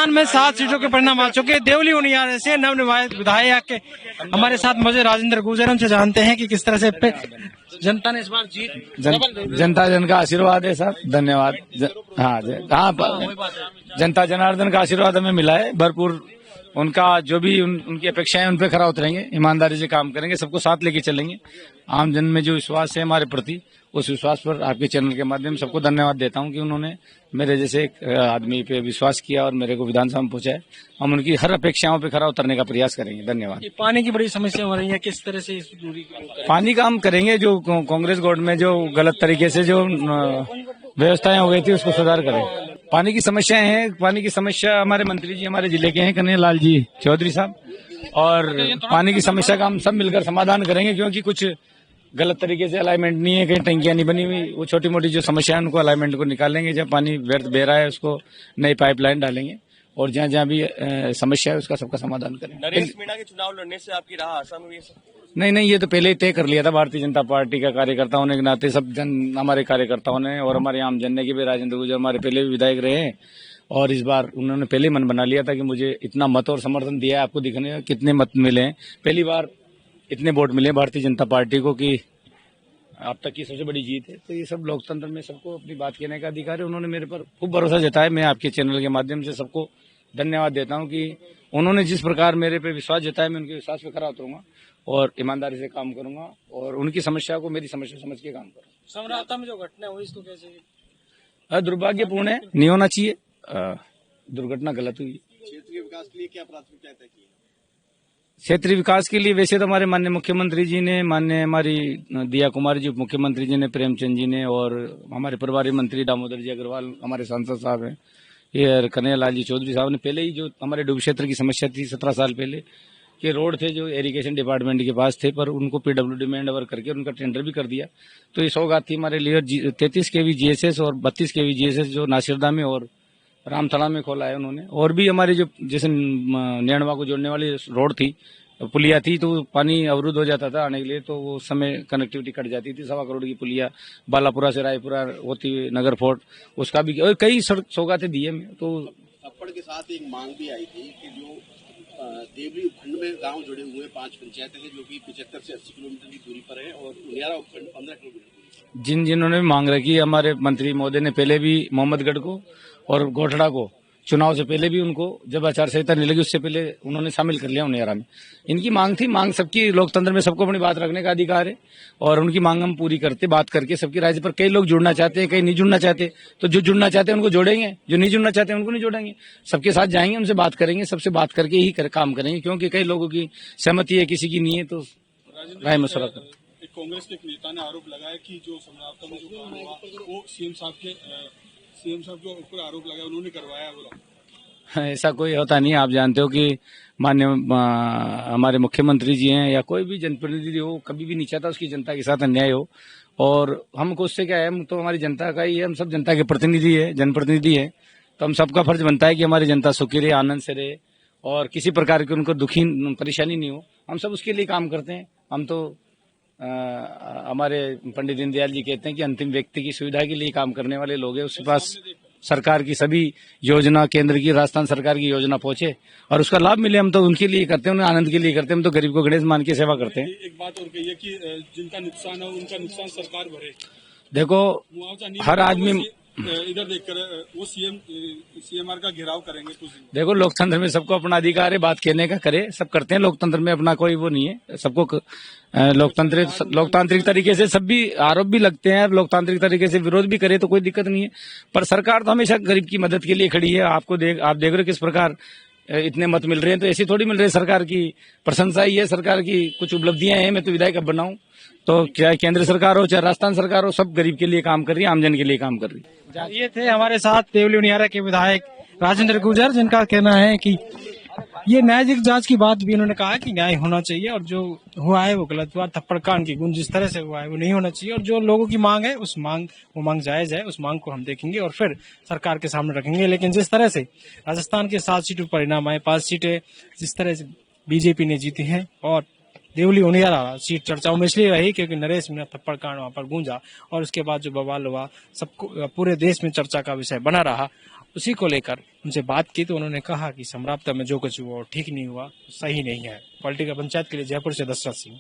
राजस्थान में 7 सीटों के परिणाम आ चुके हैं। देवली उनियारे से नवनिर्वाचित विधायक के हमारे साथ मौजूद राजेंद्र गुर्जर, उनसे जानते हैं कि किस तरह से जनता ने इस बार जनता जन का आशीर्वाद है सर, धन्यवाद। जनता जनार्दन का आशीर्वाद हमें मिला है भरपूर। उनका जो भी उनकी अपेक्षाएं उन पे खरा उतरेंगे, ईमानदारी से काम करेंगे, सबको साथ लेके चलेंगे। आम जन में जो विश्वास है हमारे प्रति, उस विश्वास पर आपके चैनल के माध्यम से सबको धन्यवाद देता हूं कि उन्होंने मेरे जैसे एक आदमी पे विश्वास किया और मेरे को विधानसभा में पहुंचाया। हम उनकी हर अपेक्षाओं पे खरा उतरने का प्रयास करेंगे। धन्यवाद। पानी की बड़ी समस्या हो रही है, किस तरह से इस दूरी पानी का हम करेंगे। जो कांग्रेस गवर्नमेंट में जो गलत तरीके से जो व्यवस्थाएं हो गई थी उसको सुधार करें। पानी की समस्याएं हैं, पानी की समस्या हमारे मंत्री जी हमारे जिले के हैं, कन्हैया लाल जी चौधरी साहब, और पानी की समस्या का हम सब मिलकर समाधान करेंगे। क्योंकि कुछ गलत तरीके से अलाइनमेंट नहीं है, कहीं टंकियां नहीं बनी हुई, वो छोटी मोटी जो समस्या है उनको अलाइनमेंट को निकालेंगे। जब पानी व्यर्थ बह रहा है उसको नई पाइपलाइन डालेंगे और जहाँ जहाँ भी समस्या है उसका सबका समाधान करेंगे। नरेश मीणा के चुनाव लड़ने से आपकी राह आसान हुई है? नहीं, ये तो पहले ही तय कर लिया था भारतीय जनता पार्टी का कार्यकर्ता होने के नाते। सब जन हमारे कार्यकर्ताओं ने और हमारे आम जन ने कि राजेंद्र गुर्जर हमारे पहले भी विधायक रहे हैं और इस बार उन्होंने पहले मन बना लिया था कि मुझे इतना मत और समर्थन दिया है। आपको दिखने कितने मत मिले हैं, पहली बार इतने वोट मिले भारतीय जनता पार्टी को कि अब तक की सबसे बड़ी जीत है। तो ये सब लोकतंत्र में सबको अपनी बात कहने का अधिकार है। उन्होंने मेरे पर खूब भरोसा जताया। मैं आपके चैनल के माध्यम से सबको धन्यवाद देता हूं कि उन्होंने जिस प्रकार मेरे पे विश्वास जताया, मैं उनके विश्वास पे खरा उतरूंगा और ईमानदारी से काम करूंगा और उनकी समस्या को मेरी समस्या समझ के काम करूंगा। समरावता में जो घटना हुई इसको कैसे? दुर्भाग्यपूर्ण है, नहीं होना चाहिए। दुर्घटना गलत हुई। क्षेत्रीय विकास के लिए क्या प्राथमिकता तय की? क्षेत्रीय विकास के लिए वैसे तो हमारे माननीय मुख्यमंत्री जी ने, माननीय हमारी दिया कुमारी जी उप मुख्यमंत्री जी ने, प्रेमचंद जी ने और हमारे प्रभारी मंत्री दामोदर जी अग्रवाल, हमारे सांसद साहब हैं, ये कन्हैया लाल जी चौधरी साहब ने पहले ही जो हमारे डूब क्षेत्र की समस्या थी 17 साल पहले के रोड थे जो इरिगेशन डिपार्टमेंट के पास थे, पर उनको पीडब्ल्यूडी में हैंडओवर करके उनका टेंडर भी कर दिया। तो ये सौगात थी हमारे लिए। 33 केवी जीएसएस और 32 केवी जीएसएस जो नासिरदा में और रामथड़ा में खोला है उन्होंने। और भी हमारी जो जैसे नैनवा को जोड़ने वाली रोड थी, पुलिया थी, तो पानी अवरुद्ध हो जाता था आने के लिए, तो वो समय कनेक्टिविटी कट जाती थी। 1.25 करोड़ की पुलिया बालापुरा से रायपुरा होती हुई नगर फोर्ट, उसका भी और कई सौगातें दिए। तो थप्पड़ के साथ एक मांग भी आई थी कि जो देवली उपखंड में गांव जुड़े हुए 5 पंचायतें हैं जो कि 75 से 80 किलोमीटर की दूरी पर है और उनियारा उपखंड 15 किलोमीटर। जिन्होंने भी मांग रखी, हमारे मंत्री महोदय ने पहले भी मोहम्मदगढ़ को और गोठड़ा को चुनाव से पहले भी उनको, जब आचार संहिता नहीं लगी उससे पहले उन्होंने शामिल कर लिया उनियारा में। इनकी मांग थी, मांग सबकी, लोकतंत्र में सबको अपनी बात रखने का अधिकार है और उनकी मांग हम पूरी करते, बात करके सबकी राय पर। कई लोग जुड़ना चाहते हैं, कई नहीं जुड़ना चाहते, तो जो जुड़ना चाहते हैं उनको जोड़ेंगे, जो नहीं जुड़ना चाहते हैं उनको नहीं जोड़ेंगे। सबके साथ जाएंगे, उनसे बात करेंगे, सबसे बात करके ही काम करेंगे, क्योंकि कई लोगों की सहमति है, किसी की नहीं है, तो राय मशवरा करें। कांग्रेस के एक नेता ने आरोप लगाया कि जो समरावता में जो काम हुआ वो सीएम साहब के ऊपर आरोप लगाया, उन्होंने करवाया। बोला ऐसा कोई होता नहीं। आप जानते हो कि माननीय हमारे मुख्यमंत्री जी हैं या कोई भी जनप्रतिनिधि हो, कभी भी नहीं चाहता उसकी जनता के साथ अन्याय हो। और हमको उससे क्या है, हम तो हमारी जनता का ही है, हम सब जनता के प्रतिनिधि है, जनप्रतिनिधि है। तो हम सबका फर्ज बनता है कि हमारी जनता सुखी रहे, आनंद से रहे और किसी प्रकार की उनको दुखी परेशानी नहीं हो। हम सब उसके लिए काम करते हैं। हम तो हमारे पंडित दीनदयाल जी कहते हैं कि अंतिम व्यक्ति की सुविधा के लिए काम करने वाले लोग हैं। उसके पास सरकार की सभी योजना, केंद्र की, राजस्थान सरकार की योजना पहुंचे और उसका लाभ मिले। हम तो उनके लिए करते हैं, उन्हें आनंद के लिए करते हैं। हम तो गरीब को गणेश मान के सेवा करते हैं। एक बात और कही है कि जिनका नुकसान है उनका नुकसान सरकार भरे। देखो, हर आदमी इधर देखकर वो सीएमआर का घेराव करेंगे कुछ दिन। देखो, लोकतंत्र में सबको अपना अधिकार है, बात कहने का, करे, सब करते हैं। लोकतंत्र में अपना कोई वो नहीं है। सबको लोकतांत्रिक तरीके से सब भी आरोप भी लगते हैं, लोकतांत्रिक तरीके से विरोध भी करे तो कोई दिक्कत नहीं है। पर सरकार तो हमेशा गरीब की मदद के लिए खड़ी है। आप देख रहे हो किस प्रकार इतने मत मिल रहे हैं, तो ऐसे थोड़ी मिल रहे हैं। सरकार की प्रशंसा ही है, सरकार की कुछ उपलब्धियां हैं। मैं तो विधायक अब बनाऊं तो चाहे केंद्र सरकार हो चाहे राजस्थान सरकार हो, सब गरीब के लिए काम कर रही है, आमजन के लिए काम कर रही है। ये थे हमारे साथ देवली उनियारा के विधायक राजेंद्र गुर्जर, जिनका कहना है कि ये न्यायिक जांच की बात भी उन्होंने कहा कि न्याय होना चाहिए और जो हुआ है वो गलत हुआ। थप्पड़ कांड की गुंज जिस तरह से हुआ है वो नहीं होना चाहिए और जो लोगों की मांग है वो मांग जायज है, उस मांग को हम देखेंगे और फिर सरकार के सामने रखेंगे। लेकिन जिस तरह से राजस्थान के 7 सीटों पर परिणाम आए, 5 सीटें जिस तरह से बीजेपी ने जीती हैं और देवली उनियारा सीट चर्चाओं में इसलिए रही क्योंकि नरेश मीणा थप्पड़ कांड वहां पर गूंजा और उसके बाद जो बवाल हुआ सबको पूरे देश में चर्चा का विषय बना रहा। उसी को लेकर उनसे बात की तो उन्होंने कहा कि समराप्ता में जो कुछ हुआ वो ठीक नहीं हुआ, सही नहीं है। पॉलिटिकल पंचायत के लिए जयपुर से दशरथ सिंह।